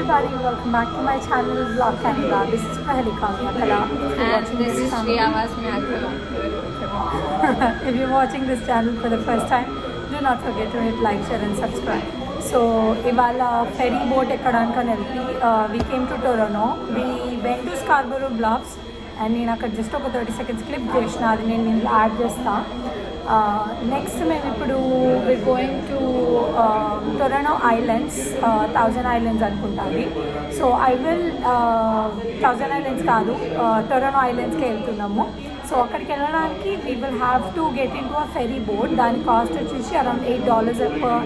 everybody, welcome back to my channel Vlog Canada. This is Prahalika Makala. And this is Shriyawas Myakala. If you're watching this channel for the first time, do not forget to hit like, share and subscribe. So, ఇవాళ ferry boat ఎక్కడానికని వెళ్ళి we came to Toronto. We went to Scarborough Bluffs and నేను అక్కడ just ఒక 30 seconds clip చేసిన, అది నేను add చేస్తాను. Next మేము ఇప్పుడు we're going to Toronto islands, 1000 islands అనుకుంటాను. సో ఐ విల్ 1000 ఐలాండ్స్ కాదు, టొరానో ఐలాండ్స్కి వెళ్తున్నాము. సో అక్కడికి వెళ్ళడానికి we will have to get into a ferry boat. దాని కాస్ట్ వచ్చేసి అరౌండ్ $8 పర్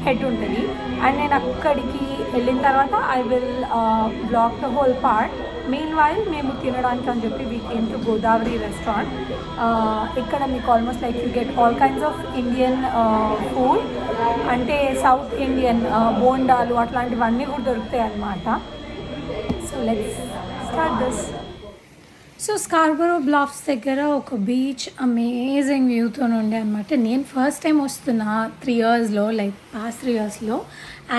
హెడ్ ఉంటుంది. అండ్ నేను అక్కడికి వెళ్ళిన తర్వాత I will block the whole part. Meanwhile మేము తినడానికి అని చెప్పి we came to Godavari restaurant. ఇక్కడ మీకు almost like you get all kinds of Indian food, అంటే సౌత్ ఇండియన్ బోండాలు అట్లాంటివన్నీ కూడా దొరుకుతాయి అన్నమాట. So let's start this. So Scarborough Bluffs దగ్గర ఒక బీచ్ అమేజింగ్ వ్యూతో ఉండే అనమాట. నేను ఫస్ట్ టైం వస్తున్నా 3 yearsలో, like past 3 yearsలో.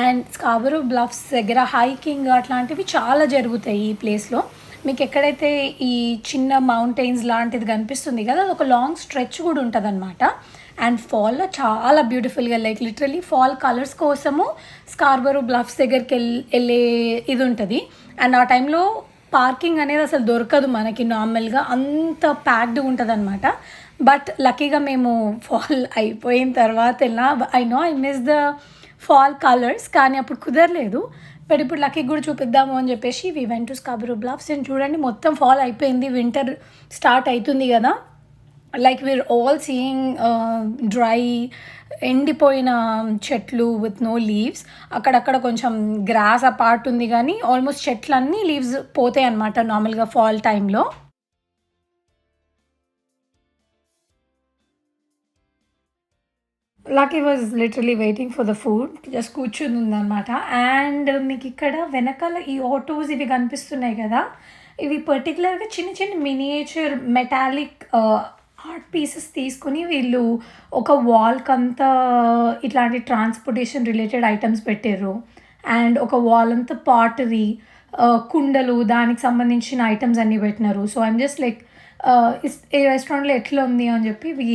And Scarborough Bluffs దగ్గర హైకింగ్ అట్లాంటివి చాలా జరుగుతాయి ఈ ప్లేస్లో. మీకు ఎక్కడైతే ఈ చిన్న మౌంటైన్స్ లాంటిది కనిపిస్తుంది కదా, అది ఒక లాంగ్ స్ట్రెచ్ కూడా ఉంటుంది అనమాట. అండ్ ఫాల్లో చాలా బ్యూటిఫుల్గా, లైక్ లిటరలీ ఫాల్ కలర్స్ కోసము స్కార్బరో బ్లఫ్స్ దగ్గరికి వెళ్ళే ఇది ఉంటుంది. అండ్ ఆ టైంలో పార్కింగ్ అనేది అసలు దొరకదు మనకి, నార్మల్గా అంత ప్యాక్డ్ ఉంటుంది అనమాట. బట్ లక్కీగా మేము ఫాల్ అయిపోయిన తర్వాత వెళ్ళినా. I miss the fall colours, కానీ అప్పుడు కుదరలేదు. బట్ ఇప్పుడు లక్కీ కూడా చూపిద్దాము అని చెప్పేసి we went to Scarborough Bluffs. And చూడండి, మొత్తం ఫాల్ అయిపోయింది, వింటర్ స్టార్ట్ అవుతుంది కదా. Like we're all seeing dry, ఎండిపోయిన చెట్లు విత్ నో లీవ్స్. అక్కడక్కడ కొంచెం గ్రాస్ ఆ పార్ట్ ఉంది, కానీ ఆల్మోస్ట్ చెట్లన్నీ లీవ్స్ పోతాయి అన్నమాట నార్మల్గా ఫాల్ టైంలో. Lucky was literally waiting for the food, just కూర్చుని ఉందన్నమాట. అండ్ మీకు ఇక్కడ వెనకాల ఈ ఆటోస్ ఇవి కనిపిస్తున్నాయి కదా, ఇవి పర్టికులర్గా చిన్న చిన్న మినియేచర్ మెటాలిక్ ఆర్ట్ పీసెస్ తీసుకుని వీళ్ళు ఒక వాల్కి అంతా ఇట్లాంటి ట్రాన్స్పోర్టేషన్ రిలేటెడ్ ఐటమ్స్ పెట్టారు. అండ్ ఒక వాల్ అంతా పాటరీ, కుండలు, దానికి సంబంధించిన ఐటమ్స్ అన్నీ పెట్టినారు. సో ఐమ్ జస్ట్ లైక్ ఈ రెస్టారెంట్లో ఎట్లా ఉంది అని చెప్పి ఇవి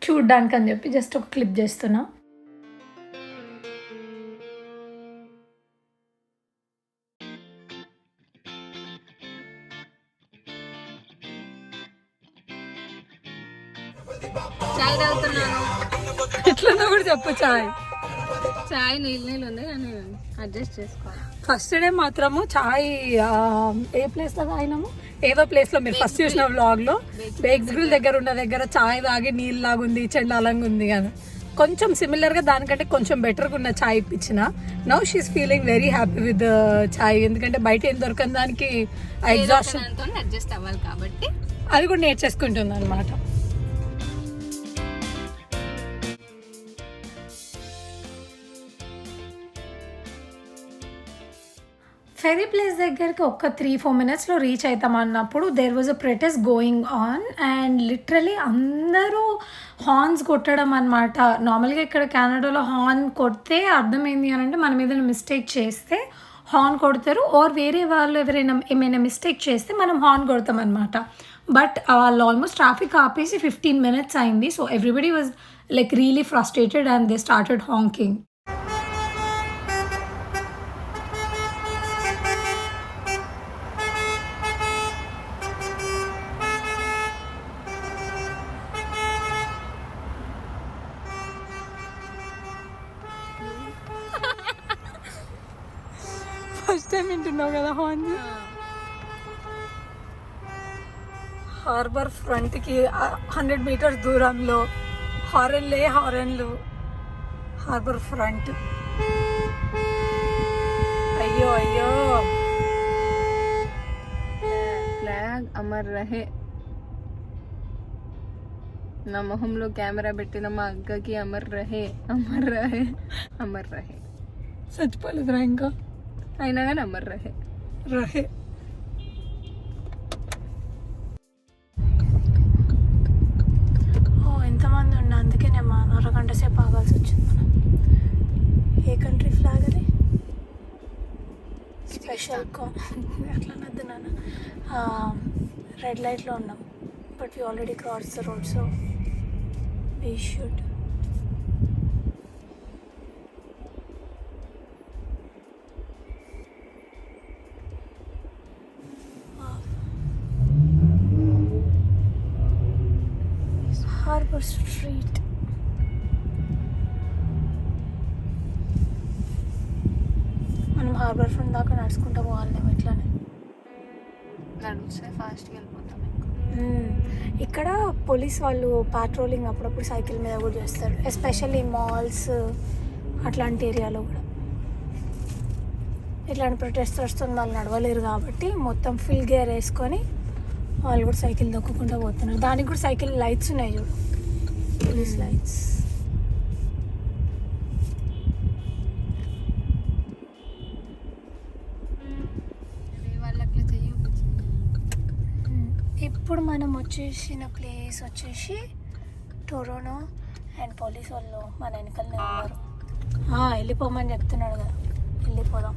చూడ్డానికి అని చెప్పి జస్ట్ ఒక క్లిప్ చేస్తున్నా. చాయ్ తాగుతున్నాను. ఎట్లన్నా కూడా చెప్పు. చాయ్ నీళ్ళు ఉంది, కానీ అడ్జస్ట్ చేసుకోవాలి. ఫస్ట్ డే మాత్రము చాయ్ ఏ ప్లేస్లో తాగినాము, ఏదో ప్లేస్లో మీరు ఫస్ట్ చూసిన వ్లాగ్లో బేక్స్ గ్రిల్ దగ్గర ఉన్న దగ్గర చాయ్ తాగి నీళ్ళు లాగుంది, చెండాలంగా ఉంది కదా. కొంచెం సిమిలర్గా దానికంటే కొంచెం బెటర్గా ఉన్న చాయ్ ఇప్పించిన. Now she's feeling very happy with chai, ఎందుకంటే బయట ఏం దొరకని దానికి ఎగ్జాస్షన్ అడ్జస్ట్ అవ్వాలి కాబట్టి అది కూడా నేర్చేసుకుంటుంది అనమాట. ఫెరీ ప్లేస్ దగ్గరికి ఒక 3-4 minutesలో రీచ్ అవుతాం అన్నప్పుడు there was a protest going on. And literally అందరూ హార్న్స్ కొట్టడం అనమాట. నార్మల్గా ఇక్కడ కెనడాలో హార్న్ కొడితే అర్థమైంది అని అంటే మనం ఏదైనా మిస్టేక్ చేస్తే హార్న్ కొడతారు, ఆర్ వేరే వాళ్ళు ఎవరైనా ఏమైనా మిస్టేక్ చేస్తే మనం హార్న్ కొడతాం అనమాట. బట్ వాళ్ళు ఆల్మోస్ట్ ట్రాఫిక్ ఆపేసి 15 minutes అయింది. So everybody was like really frustrated and they started honking. First time వింటున్నావు కదా హార్న్. హార్బర్ ఫ్రంట్కి 100 meters దూరంలో హారన్లు. Harbour front. అయ్యో అయ్యో, ఫ్లాగ్ అమర్ రహే. నా మొహంలో కెమెరా పెట్టిన మా అక్కకి అమర్ రహే అమర్ రహే అమర్ రహే. చచ్చిపోలేదురా ఇంకా, అయినా కానీ అమర్ రహే రహే. ఎంతమంది ఉండే, అందుకే నేను అరగంట సేపు ఆగాల్సి వచ్చింది. మనం ఏ కంట్రీ ఫ్లాగ్ అది? స్పెషల్ అట్లా నద్దు నాన్న రెడ్ లైట్లో ఉన్నాం but we already cross the road so we should harbour street. మనం హార్బర్ ఫ్రంట్ దాకా నడుచుకుంటూ పోవాలి ఎట్లానే నడిస్తే ఫాస్ట్గా వెళ్ళిపోతాం. ఇక్కడ పోలీస్ వాళ్ళు పాట్రోలింగ్ అప్పుడప్పుడు సైకిల్ మీద కూడా చేస్తారు, ఎస్పెషల్లీ మాల్స్ అట్లాంటి ఏరియాలో కూడా. ఇట్లాంటి ప్రొటెస్టర్స్తో వాళ్ళు నడవలేరు కాబట్టి మొత్తం ఫుల్ గేర్ వేసుకొని వాళ్ళు కూడా సైకిల్ దొక్కుకుంటూ పోతున్నారు. దానికి కూడా సైకిల్ లైట్స్ ఉన్నాయి చూడు, పోలీస్ లైట్స్. ఇప్పుడు మనం వచ్చేసిన ప్లేస్ వచ్చేసి టొరంటో అండ్ పోలీస్ వాళ్ళు మన వెనకలనే ఉన్నారు. వెళ్ళిపోమని చెప్తున్నాడు కదా, వెళ్ళిపోదాం.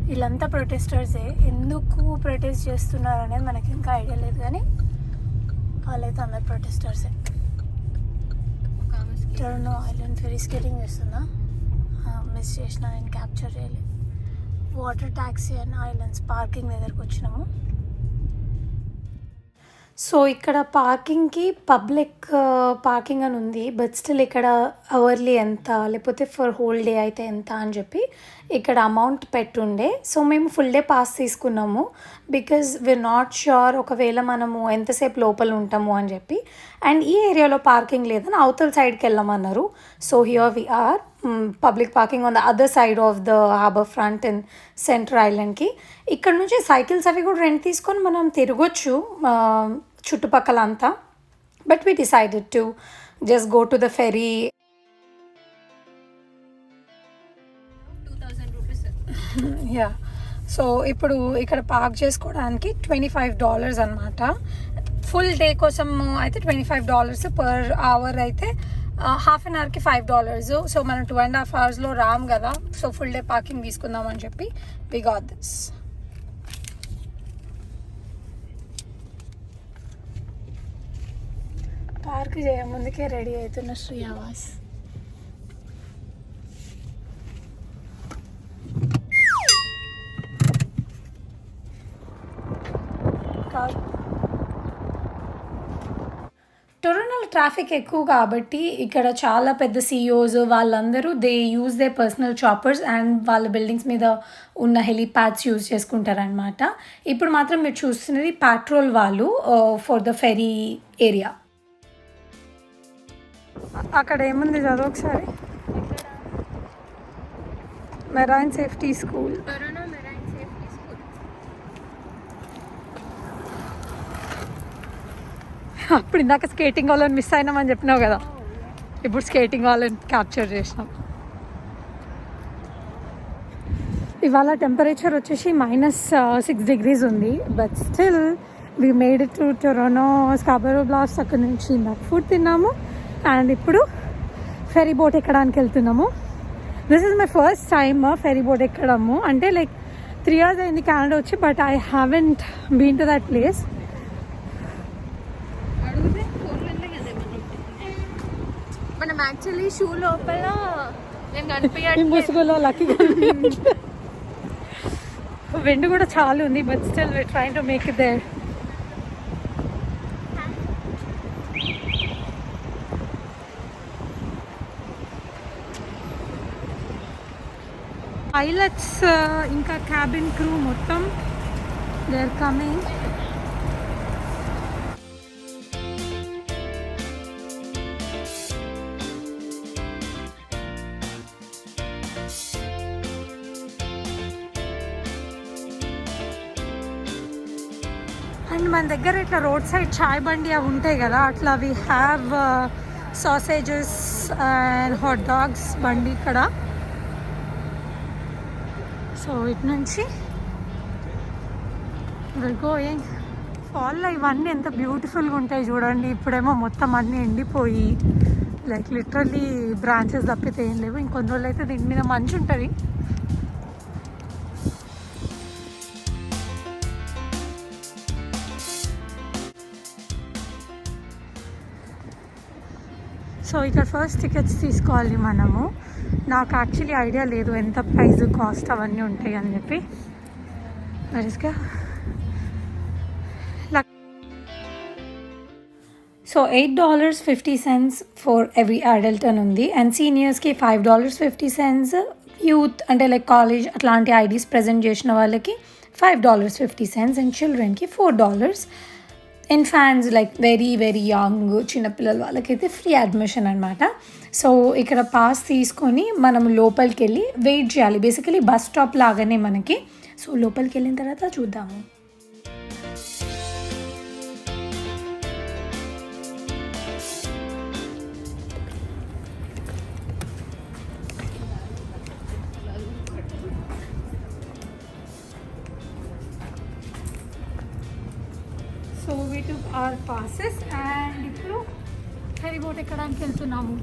వీళ్ళంతా ప్రొటెస్టర్సే. ఎందుకు ప్రొటెస్ట్ చేస్తున్నారు అనేది మనకి ఇంకా ఐడియా లేదు, కానీ వాళ్ళైతే అందరు ప్రొటెస్టర్సే. టొరంటో ఐలాండ్ ఫెరీ స్కేటింగ్ చేస్తుందా? మిస్ చేసిన, నేను క్యాప్చర్ చేయలేదు. Water taxi and islands parking దగ్గరకు వచ్చినాము. సో ఇక్కడ పార్కింగ్కి పబ్లిక్ పార్కింగ్ అని ఉంది, బట్ స్టిల్ ఇక్కడ అవర్లీ ఎంత లేకపోతే ఫర్ హోల్ డే అయితే ఎంత అని చెప్పి ఇక్కడ అమౌంట్ పెట్టుండే. సో మేము ఫుల్ డే పాస్ తీసుకున్నాము బికాజ్ వీఆర్ నాట్ ష్యూర్ ఒకవేళ మనము ఎంతసేపు లోపల ఉంటాము అని చెప్పి. అండ్ ఈ ఏరియాలో పార్కింగ్ లేదని అవతల సైడ్కి వెళ్ళమన్నారు. So here we are, public parking on the other side of the harbour front in centre ఐలాండ్కి. ఇక్కడ నుంచి సైకిల్స్ అవి కూడా రెంట్ తీసుకొని మనం తిరగొచ్చు చుట్టుపక్కల అంతా. But we decided to just go to the fairy. 2000 rupees. Yeah, so ఇప్పుడు ఇక్కడ పార్క్ చేసుకోవడానికి $25 అనమాట. ఫుల్ డే కోసం అయితే $25, పర్ అవర్ అయితే హాఫ్ అన్ అవర్కి $5. సో మనం 2.5 అవర్స్లో రామ్ కదా, సో ఫుల్ డే పార్కింగ్ తీసుకుందాం అని చెప్పి వి గాట్ దిస్. పార్క్ చేయముందుకే రెడీ అవుతున్న శ్రీయావాస్. టొరంటోలో ట్రాఫిక్ ఎక్కువ కాబట్టి ఇక్కడ చాలా పెద్ద CEOs వాళ్ళందరూ they use they personal choppers and వాళ్ళ బిల్డింగ్స్ మీద ఉన్న హెలీప్యాడ్స్ యూజ్ చేసుకుంటారనమాట. ఇప్పుడు మాత్రం మీరు చూస్తున్నది పాట్రోల్ వాళ్ళు ఫర్ ద ఫెరీ ఏరియా. అక్కడ ఏముంది చదువు ఒకసారి. Marine safety school. అప్పుడు ఇందాక స్కేటింగ్ వాళ్ళని మిస్ అయినామని చెప్పినావు కదా, ఇప్పుడు స్కేటింగ్ వాళ్ళని క్యాప్చర్ చేసినాం. ఇవాళ టెంపరేచర్ వచ్చేసి -6 degrees ఉంది, but still we made it to Toronto Scarborough Bluffs. అక్కడ నుంచి నట్ ఫుడ్ తిన్నాము అండ్ ఇప్పుడు ఫెరీ బోట్ ఎక్కడానికి వెళ్తున్నాము. This is my first time ferry boat ఎక్కడము. అంటే లైక్ 3 years అయింది కెనడా వచ్చి, but I haven't been to that place. మనం యాక్చువల్లీ షూ లోపల నేను కనిపించట్లేదు, ముసుగులో లక్కీ వెండు కూడా చాలా ఉంది, but still we trying to make it there. Pilots ఇంకా క్యాబిన్ క్రూ మొత్తం దే ఆర్ కమింగ్. అండ్ మన దగ్గర ఇట్లా రోడ్ సైడ్ చాయ్ బండి అవి ఉంటాయి కదా, అట్లా we have sausages and hot dogs బండి ఇక్కడ. సో ఇటు నుంచి గోయింగ్. ఫాల్లో ఇవన్నీ ఎంత బ్యూటిఫుల్గా ఉంటాయి చూడండి. ఇప్పుడేమో మొత్తం అన్నీ ఎండిపోయి లైక్ లిటరల్లీ బ్రాంచెస్ తప్పితే ఏం లేవు. ఇంకొన్ని రోజులు అయితే దీని మీద మంచు ఉంటుంది. సో ఇక్కడ ఫస్ట్ టికెట్స్ తీసుకోవాలి మనము. నాకు యాక్చువల్లీ ఐడియా లేదు ఎంత ప్రైస్ కాస్ట్ అవన్నీ ఉంటాయి అని చెప్పి. నైస్గా సో $8.50 ఫర్ ఎవ్రీ అడల్ట్ అని ఉంది. అండ్ సీనియర్స్కి $5.50. యూత్ అంటే లైక్ కాలేజ్ అట్లాంటి ఐడీస్ ప్రజెంట్ చేసిన వాళ్ళకి $5.50. అండ్ చిల్డ్రన్కి $4. Infants like very very young చిన్నపిల్లల వాళ్ళకైతే ఫ్రీ అడ్మిషన్ అనమాట. సో ఇక్కడ పాస్ తీసుకొని మనం లోపలికి వెళ్ళి వెయిట్ చేయాలి. బేసికలీ బస్ స్టాప్ లాగానే మనకి. సో లోపలికి వెళ్ళిన తర్వాత చూద్దాము. So we took our passes and ఇప్పుడు ఫెరీ బోట్ ఎక్కడానికి వెళ్తున్నాము.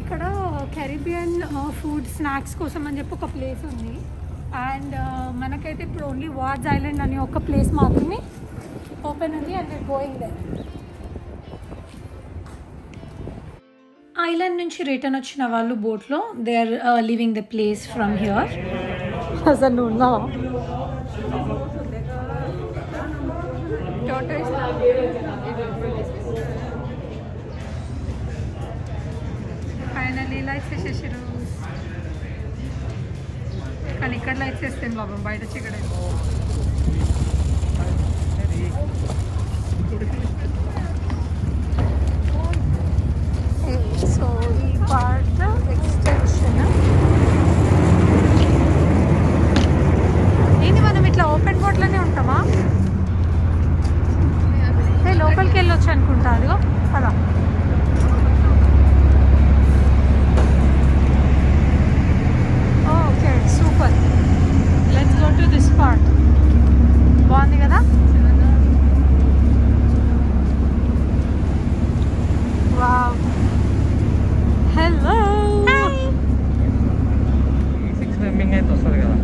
ఇక్కడ కెరీబియన్ ఫుడ్ స్నాక్స్ కోసం అని చెప్పి ఒక ప్లేస్ ఉంది. అండ్ మనకైతే ఇప్పుడు ఓన్లీ వార్డ్స్ ఐలాండ్ అని ఒక ప్లేస్ మాత్రమే ఓపెన్ ఉంది. And going there. ఐలాండ్ నుంచి రిటర్న్ వచ్చిన వాళ్ళు బోట్లో they are living the place from here. అసలు నువ్వు ఉన్నావా? ఫైనల్లీ లైట్స్ వేసేసారు. కానీ ఇక్కడ లైట్స్ వేస్తాను బాబా, బయట చిక్కడ. సో ఈ పార్ట్ ఎక్స్టెన్షన్ ఏంటి, మనం ఇట్లా ఓపెన్ బోట్లోనే ఉంటామా? లోపలికి వెళ్ళొచ్చు అనుకుంటా. అదిగో అదా. Okay super. Let's go to this part. బాగుంది కదా? వావ్. హలో. స్విమ్మింగ్ అయితే వస్తుంది కదా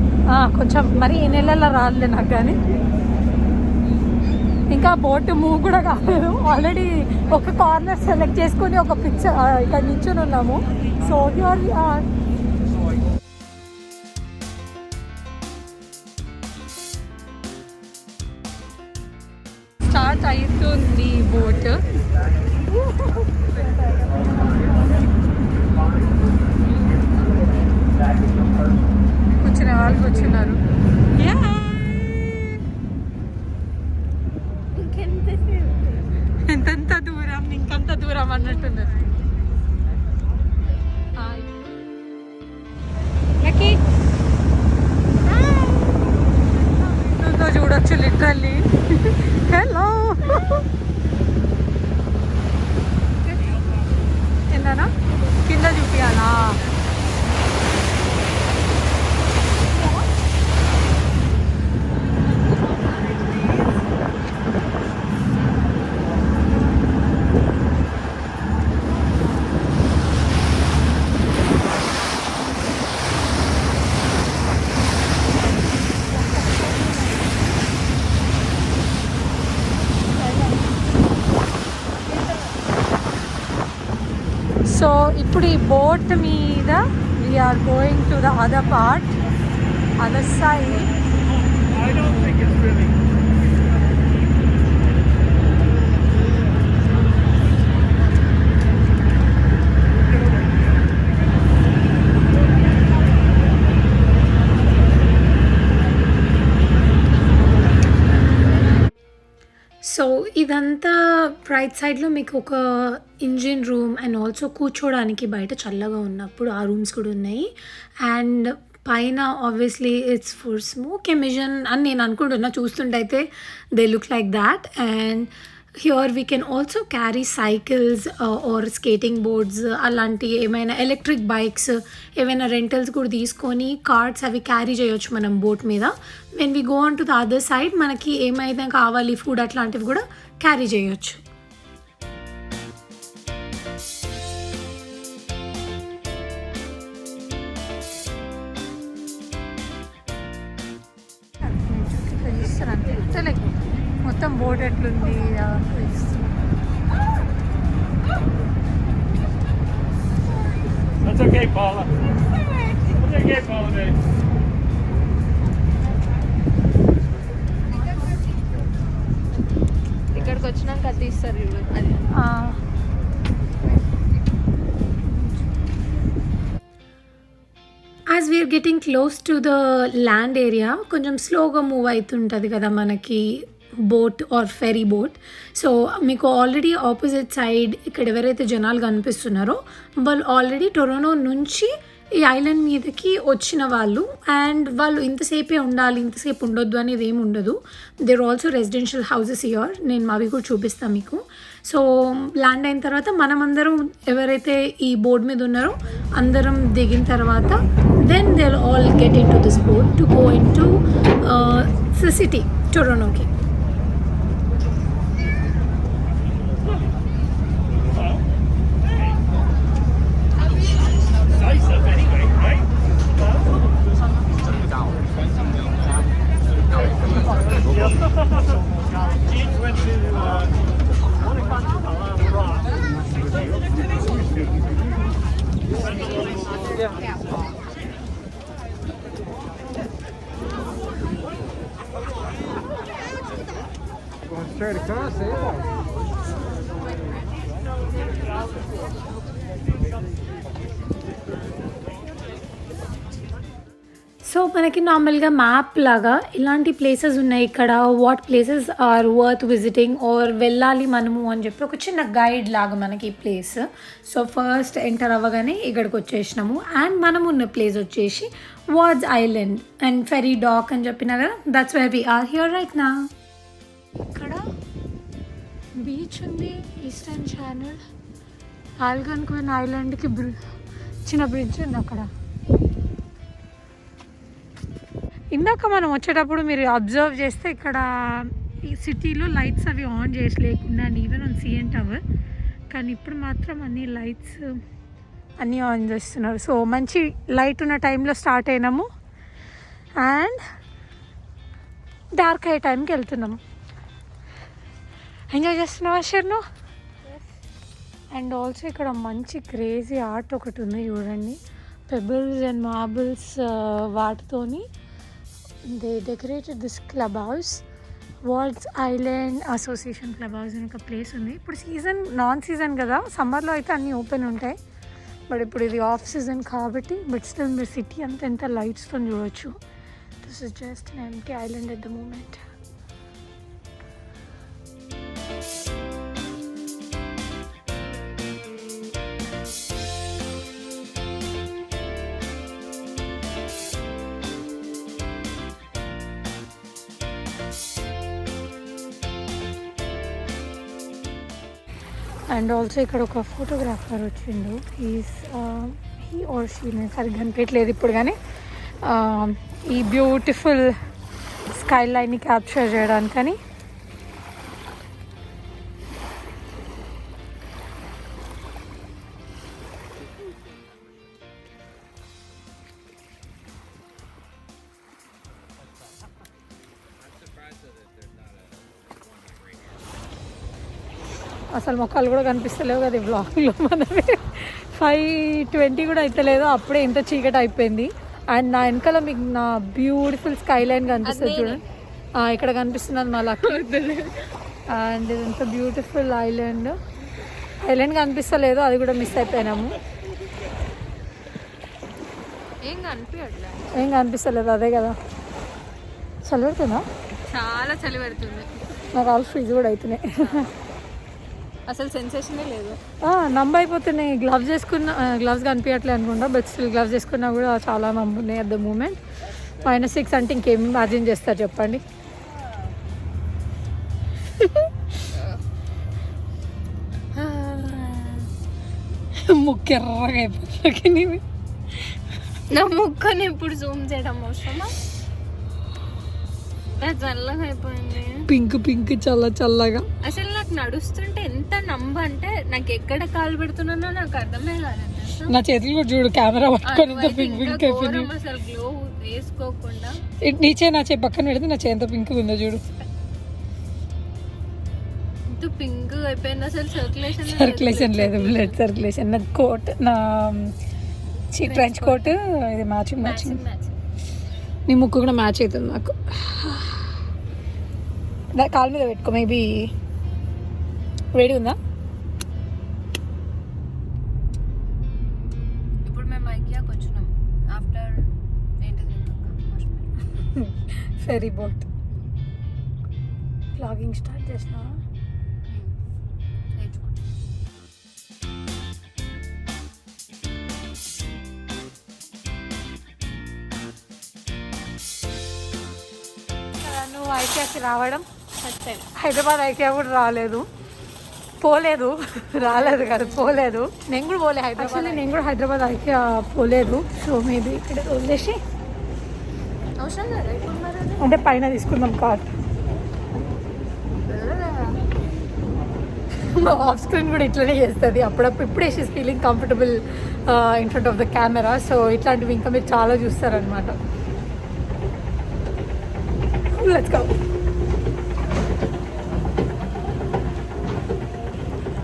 కొంచెం, మరి ఈ నెలల్లో రాలే నాకు. కానీ ఇంకా బోట్ మూవ్ కూడా కాలేదు. ఆల్రెడీ ఒక కార్నర్ సెలెక్ట్ చేసుకొని ఒక పిక్చర్ ఇక్కడ నిల్చొని ఉన్నాము. సో యూఆర్ స్టార్ట్ అవుతుంది బోట్. కూర్చునే వాళ్ళు కూర్చున్నారు. ఎంతంత దూరం, ఇంకంత దూరం అన్నట్టుంది. నువ్వు చూడొచ్చు లిటరల్లీ. హలో. ఏంటన్నా కింద చూపియాలా? సో ఇప్పుడు ఈ బోట్ మీద we are going to the other part, other side. So ఇదంతా రైట్ సైడ్లో మీకు ఒక ఇంజిన్ రూమ్ అండ్ ఆల్సో కూర్చోడానికి బయట చల్లగా ఉన్నప్పుడు ఆ రూమ్స్ కూడా ఉన్నాయి. అండ్ పైన obviously it's for smoke emission అని నేను అనుకుంటున్నా. చూస్తుంటే అయితే they look like that. And here we can also carry cycles or skating boards, అలాంటి ఏమైనా ఎలక్ట్రిక్ బైక్స్, ఏమైనా రెంటల్స్ కూడా తీసుకొని కార్డ్స్ అవి క్యారీ చేయొచ్చు మనం బోట్ మీద. When we go on to the other side మనకి ఏమైనా కావాలి ఫుడ్ అట్లాంటివి కూడా క్యారీ చేయొచ్చు. మొత్తం బోట్ ఎట్లుంది That's okay, Paula. That's okay, Paula, babe. ఇక్కడికి వచ్చినాక అది తీస్తారు చూడు అది. As we are getting close to the land area కొంచెం స్లోగా మూవ్ అవుతుంటుంది కదా మనకి boat or ferry boat. So మీకు ఆల్రెడీ ఆపోజిట్ సైడ్ ఇక్కడ ఎవరైతే జనాలు కనిపిస్తున్నారో వాళ్ళు ఆల్రెడీ టొరంటో నుంచి ఈ ఐలాండ్ మీదకి వచ్చిన వాళ్ళు, అండ్ వాళ్ళు ఇంతసేపే ఉండాలి ఇంతసేపు ఉండొద్దు అనేది ఏమి ఉండదు. There also residential houses here, నేను అవి కూడా చూపిస్తాను మీకు. సో ల్యాండ్ అయిన తర్వాత మనమందరం ఎవరైతే ఈ బోర్డ్ మీద ఉన్నారో అందరం దిగిన తర్వాత then they all get into this boat to go into city టొరంటోకి. Nice up anyway, right? Jeans went to Going straight across, eh? So మనకి నార్మల్గా మ్యాప్ లాగా ఇలాంటి ప్లేసెస్ ఉన్నాయి ఇక్కడ, what places are worth visiting or వెళ్ళాలి మనము అని చెప్పి ఒక చిన్న గైడ్ లాగా మనకి ఈ ప్లేస్. సో ఫస్ట్ ఎంటర్ అవ్వగానే ఇక్కడికి వచ్చేసినాము, అండ్ మనం ఉన్న ప్లేస్ వచ్చేసి Wards island and ferry dock అని చెప్పినా కదా, that's where we are here right now. ఇక్కడ బీచ్ ఉంది, ఈస్టర్న్ ఛానల్, ఆల్గన్క్విన్ ఐలాండ్కి చిన్న బ్రిడ్జ్ ఉంది అక్కడ. ఇందాక మనం వచ్చేటప్పుడు మీరు అబ్జర్వ్ చేస్తే ఇక్కడ ఈ సిటీలో లైట్స్ అవి ఆన్ చేసి లేకుండా ఈవెన్ ఆన్ సిఎన్ టవర్, కానీ ఇప్పుడు మాత్రం అన్ని లైట్స్ అన్నీ ఆన్ చేస్తున్నారు. సో మంచి లైట్ ఉన్న టైంలో స్టార్ట్ అయినాము అండ్ డార్క్ అయ్యే టైంకి వెళ్తున్నాము. ఎంజాయ్ చేస్తున్నావా షర్ను? అండ్ ఆల్సో ఇక్కడ మంచి క్రేజీ ఆర్ట్ ఒకటి ఉంది చూడండి, పెబుల్స్ అండ్ మార్బుల్స్ వాటితోని they decorated this club house. Ward's island association club house అని ఒక ప్లేస్ ఉంది. ఇప్పుడు సీజన్ నాన్ సీజన్ కదా, సమ్మర్లో అయితే అన్నీ ఓపెన్ ఉంటాయి, బట్ ఇప్పుడు ఇది ఆఫ్ సీజన్ కాబట్టి బట్ స్టిల్ మీరు సిటీ అంతా ఎంత లైట్స్తో చూడవచ్చు. This is just an empty island at the moment. And also ఇక్కడ ఒక ఫోటోగ్రాఫర్ వచ్చిండు, హీ ఆర్ షీ, నేను సరిగ్గా కనిపించలేదు ఇప్పుడు, కానీ ఈ బ్యూటిఫుల్ స్కై లైన్ని క్యాప్చర్ చేయడానికని. అసలు మొక్కలు కూడా కనిపిస్తలేవు కదా ఈ బ్లాగ్లో, మనవి 5:20 కూడా అయితలేదు, అప్పుడే ఇంత చీకటి అయిపోయింది. అండ్ నా వెనకాల మీకు నా బ్యూటిఫుల్ స్కై లైన్ కనిపిస్తుంది చూడండి, ఇక్కడ కనిపిస్తున్నది మా లక్కీ. అండ్ ఇదంతా బ్యూటిఫుల్ ఐలాండ్ కనిపిస్తలేదు, అది కూడా మిస్ అయిపోయినాము. ఏం కనిపిస్తలేదు, అదే కదా. చలి పెడుతుందా? చాలా చలి పెడుతుంది, నాకు ఆల్ ఫ్రీజ్ కూడా అవుతున్నాయి, అసలు సెన్సేషనే లేదు. నంబ్ అయిపోతున్నాయి. గ్లవ్స్ కనిపించట్లే అనుకుంటా, బట్ స్టిల్ గ్లవ్స్ చేసుకున్నా కూడా చాలా నంబున్నాయి అట్ ద మూమెంట్. -6 అంటే ఇంకేమి ఇమాజిన్ చేస్తారు చెప్పండి. ముక్కెర్రగా అయిపోతుంది. నా ముక్కని ఇప్పుడు జూమ్ చేయడం అవసరమా? నా చల్లగా అయిపోయింది. పింక్ చల్లగా. అసలు నాకు నడుస్తుంటే ఎంత అంటే నాకు ఎక్కడ కాలు పెడుతున్నానో నాకు అర్థమే కాలేదు. నా చేతులు కూడా చూడు, కెమెరా పట్టుకొని ఇంత పింక్ అయిపోయింది. అసలు గ్లో వేసుకోకుండా నా చే పక్కన పెడితే నా చేంత పింక్ ఉందో చూడు. పింక్ అయిపోయింది. అసలు సర్క్యులేషన్ లేదు, బ్లడ్ సర్క్యులేషన్. నా కోట్, నా ట్రెంచ్ కోట్ ఇది మ్యాచింగ్. నీ ముక్కు కూడా మ్యాచ్ అవుతుంది నాకు. నా కాలు మీద పెట్టుకో, మేబీ వేడి ఉందా? ఇప్పుడు మేము ఐకియాకి వచ్చినాం. After fairy boat blogging start చేసినా. నువ్వు ఐకియాకి రావడం, హైదరాబాద్ ఐకియా కూడా రాలేదు, రాలేదు కదా, పోలేదు. నేను కూడా పోలే హైదరాబాద్. నేను కూడా హైదరాబాద్ ఐకియా పోలేదు. సో మేబీ ఇక్కడ వదిలేసి అవసరం లేదా ఇప్పుడు మరి? అంటే పైన తీసుకుందాం కార్. ఆఫ్ స్క్రీన్ కూడా ఇట్లనే చేస్తుంది అప్పుడప్పుడు. ఇప్పుడే she's feeling comfortable in front of the camera. So ఇట్లాంటివి ఇంకా మీరు చాలా చూస్తారనమాట. Let's go.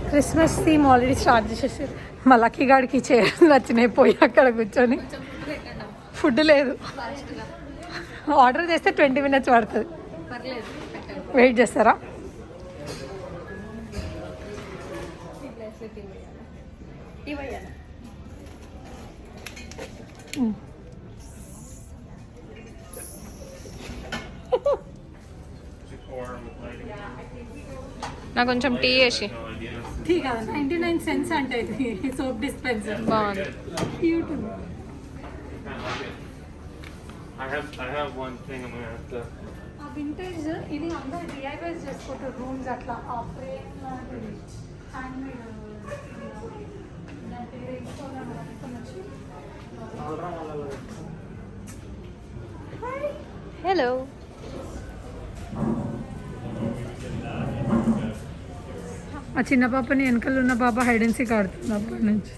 Christmas theme already start చేసేసారు. మా లక్కీ గాడికి చైర్స్ నచ్చినాయి, పోయి అక్కడ కూర్చొని. ఫుడ్ లేదు, ఆర్డర్ చేస్తే 20 minutes పడుతుంది. వెయిట్ చేస్తారా? నాకు కొంచెం టీ వేసి. టీ కాదు, 99 cents అంటే ఇది సోప్ డిస్పెన్సర్. బాగుంది. Cute. I have one thing I'm gonna have to. ఆ వింటేజ్ ఇది అందరూ డిఐవైస్ చేసుకుంటారు రూమ్స్ అట్లా. ఆ ఫ్రేమ్ లాంటిది హ్యాండ్మేడ్. దాని పేరు హలో. ఆ చిన్న పాపని వెనకాల ఉన్న పాప హైడ్ అండ్ సీక్ ఆడుతుంది అప్పటి నుంచి.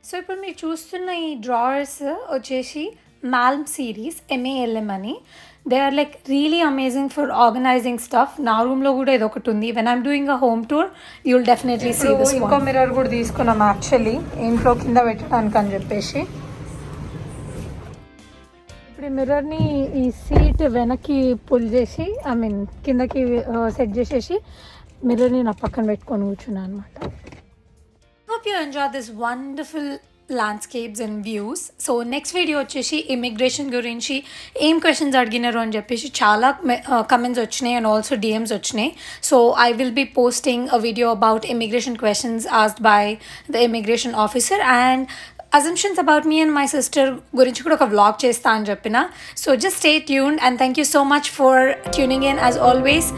సో ఇప్పుడు మీరు చూస్తున్న ఈ డ్రావర్స్ వచ్చేసి మాల్మ్ సిరీస్, MALM అని. They are like really amazing for organizing stuff. నా రూమ్లో కూడా ఇది ఒకటి ఉంది. When I'm doing a home tour you will definitely see this. ఇంకో మిర్రర్ కూడా తీసుకున్నాం యాక్చువల్లీ, ఇంట్లో కింద పెట్టడానికి అని చెప్పేసి. ఇప్పుడు ఈ మిర్రర్ని ఈ సీట్ వెనక్కి పుల్ చేసి, ఐ మీన్ కిందకి సెట్ చేసేసి మిర్రర్ని నా పక్కన పెట్టుకొని కూర్చున్నాను అనమాట. Hope you enjoy this wonderful landscapes and views. So next video వచ్చేసి ఇమిగ్రేషన్ గురించి ఏం క్వశ్చన్స్ అడిగినారు అని చెప్పేసి చాలా కమెంట్స్ వచ్చినాయి అండ్ ఆల్సో DMs వచ్చినాయి. So I will be posting a video about immigration questions asked by the immigration officer and assumptions about me and my sister గురించి కూడా ఒక వ్లాగ్ చేస్తా అని చెప్పిన. So just stay tuned and thank you so much for tuning in as always.